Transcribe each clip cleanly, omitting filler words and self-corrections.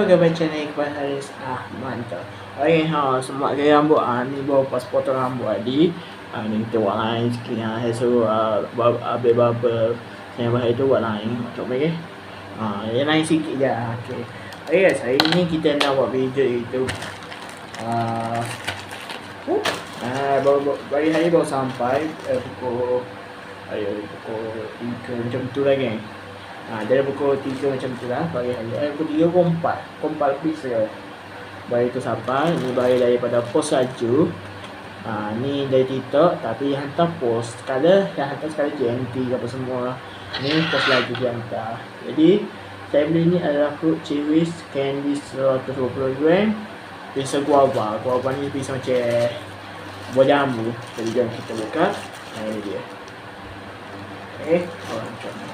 welcome back channel Iqbal Haris. Mantap. Okay, semua gaya rambut ni baru pas potong rambut tadi. Ni kita buat lain sikit so habis barber saya bahaya tu buat lain macam okey. Yang lain sikit je. Okey. Okay guys, hari ni kita nak buat video itu bagi hari baru sampai pukul 3 macam tu lah geng. Dari pukul 3 macam tu lah pagi hari. Pukul 3 pukul 4 lebih sekarang. Bayi tu sampai. Ni bayi daripada post laju. Ni dari TikTok tapi hantar post. Yang hantar sekali GMT apa semua. Ni post laju dia hantar. Jadi saya beli ni adalah fruit cherries candy 120 gram. Pisau guava. Guava ni pisau macam buah jambu. Jadi jom kita buka. Ini dia. Macam ni.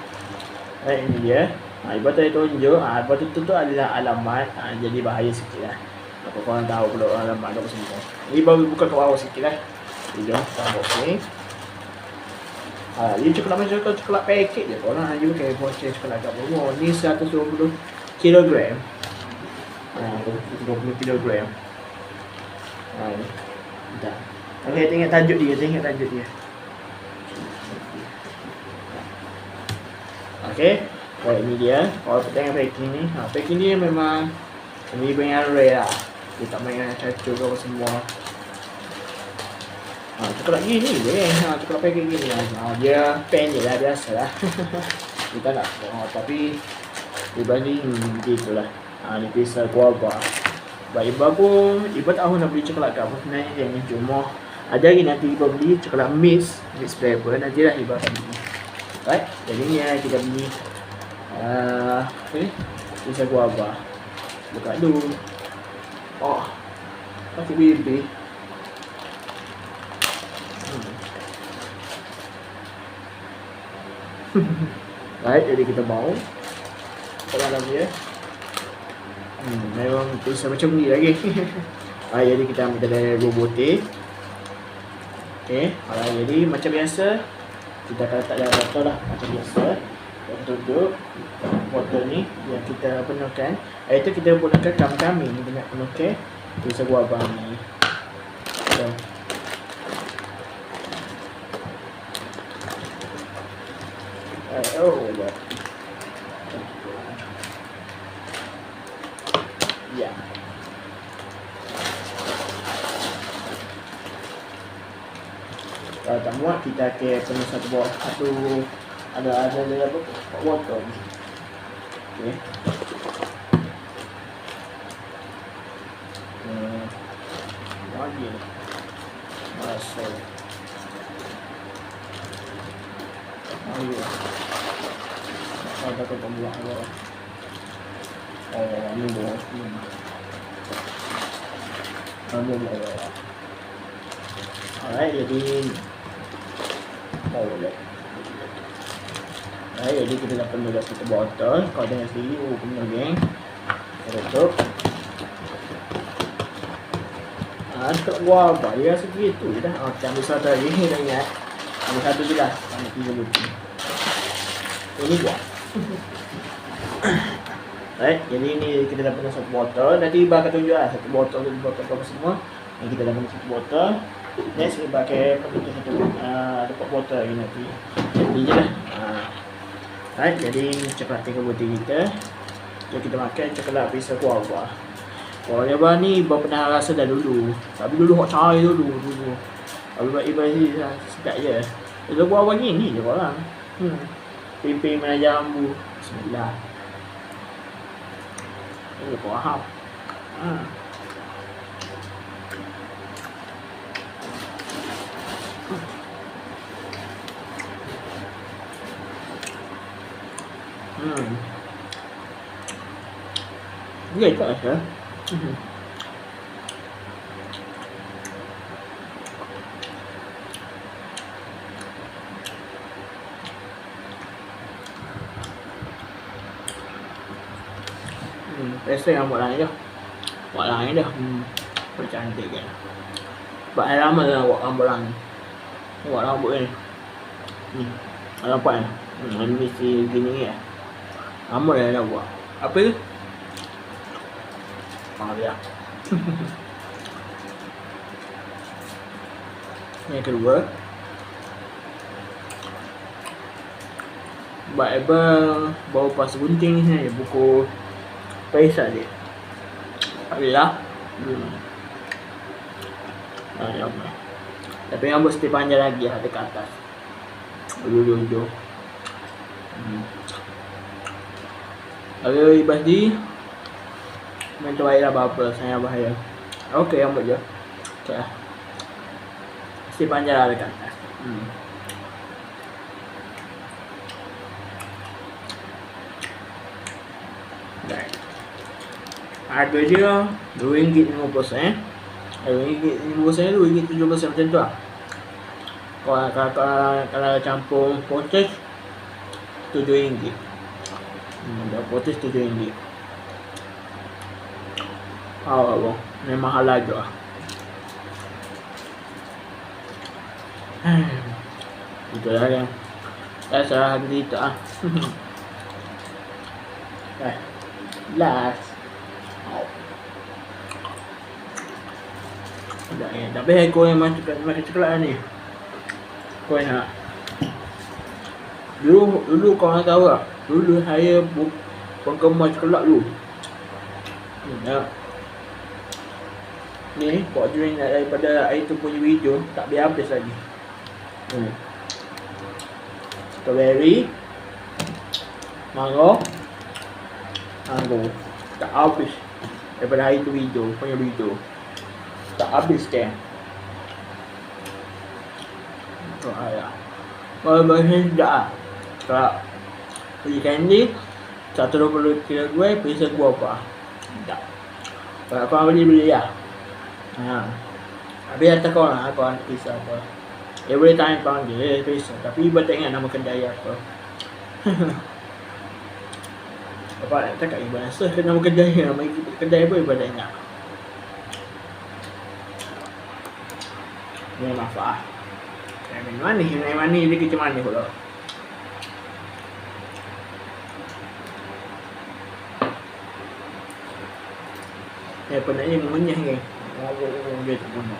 Ini dia. Ibu tadi tunjuk. Ibu tu adalah alamat. Jadi bahaya sikit lah. Apa korang tahu pula alamat apa semua. Ini baru buka ke bawah sikit lah. Jom kita unboxing. Ini coklat macam coklat paket je. Korang hanya pakai voucher coklat kat bawah. Ni 120 kg. 20 kg. Dah. Okay, tengok tajuk dia. Okay, ini dia. Kalau kita tengok packing ni, packing ni memang ini banyak rare lah. Dia tak main dengan cacu ke apa semua. Coklat gini je coklat packing gini lah. Dia pen je lah, biasa lah. Kita nak tapi dibanding begitulah. Ni pisau guava. Baik ibu tahu nak beli coklat kat apa sebenarnya dia ni cuma ada lagi nanti ibu beli coklat mix flavor nantilah ibu akan beli. Right, jadi ni kita beli pisau guava. Buka dulu. Pakai bibi. Right, jadi kita bawa ke dalam dia. Memang pisau macam ni lagi. Jadi kita ambil dari robotik. Okay, jadi macam biasa kita akan letak dalam botol lah macam biasa. Kita duduk botol ni yang kita penuhkan. Itu kita penuhkan kami ni banyak penuhkan pisau guava ni. Ya. Kalau tak muat kita akan penuh satu ada apa botol. Okey. Lagi masuk. Ada ke pembuat awak. Ni boleh. Alright, jadi boleh. Jadi kita dah penuh dah satu botol. Kau tengok sini, penuh geng. Kita tutup. Coklat guava, dia rasa begitu je dah. Kita ambil satu lagi, dah ingat. Ambil satu je dah. Ambil 3 butir. Ini buat. Jadi ni kita dah penuh satu botol. Nanti Iba akan tunjuk lah satu botol apa semua. Yang kita dah penuh satu botol. Next Iba akan penuh satu dapat botol lagi nanti. Jadi je lah. Jadi coklat 3 butir kita. Jadi kita makan coklat pisau guava. Kalau Iba ni Iba pernah rasa dah dulu. Tapi dulu hok cair dulu. Kalau Iba ni sedap je. Pisau guava gini je korang. Pipi mana jambu. Bismillah. Faham. Dia tak rasa. Biasa yang buat lain je. Buat cantik kan. Buat air lama dah buat rambut lain. Buat rambut ni. Nampak kan? Ini mesti gini ya. Lama dah nak buat. Apa tu? Ya. Yang kedua, Bible baru pas gunting ni buku Faisal dia. Alhamdulillah. Ya Allah. Tapi rambut mesti panjang lagi ada ke atas. Ujung-ujung. Kalau ibas di main terbaik lah apa-apa, saya bahaya. Okey, rambut je. Okay lah. Mesti panjang lah dekat atas. Harga dia RM2.50. RM2.50, RM2.70 macam tu lah. Kalau campur potes RM7. Potes RM7. Oh, memang mahal juga. Itulah yang saya salah hati itu ah. Last. Tapi kau yang macam coklat ni. Kau nak. Dulu kau nak tahu tak? Dulu saya penggemar coklat dulu. Ni buat drink daripada air tu punya video tak habis lagi. Strawberry, mango tak habis daripada air tu punya video tak habis kan. Kalau bahasa sedap lah. Kalau beli candy 120 kg bisa gua apa tak. Kalau kau beli lah. Habis atas kau lah, kau nak kisah apa. Every time panggil kisah, tapi ibu tak ingat nama kedai apa. Bapak nak cakap ibu rasa nama kedai, nama kedai apa ibu tak ingat. Ini maaf. Minum manis dia macam mana pula. Penatnya mengunyah kan. Dia tak guna.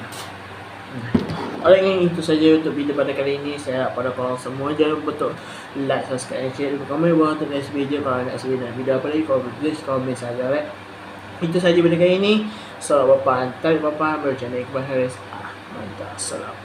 Alright, itu saja untuk video pada kali ini. Saya harap pada korang semua jangan lupa untuk like, subscribe, share, dan komen bawah untuk next video. Kalau nak video apa lagi, korang please komen saja. Alright, itu saja pada kali ini. Salam bapa, antar bapa, berjaya Iqbal Haris. Mantap, salam.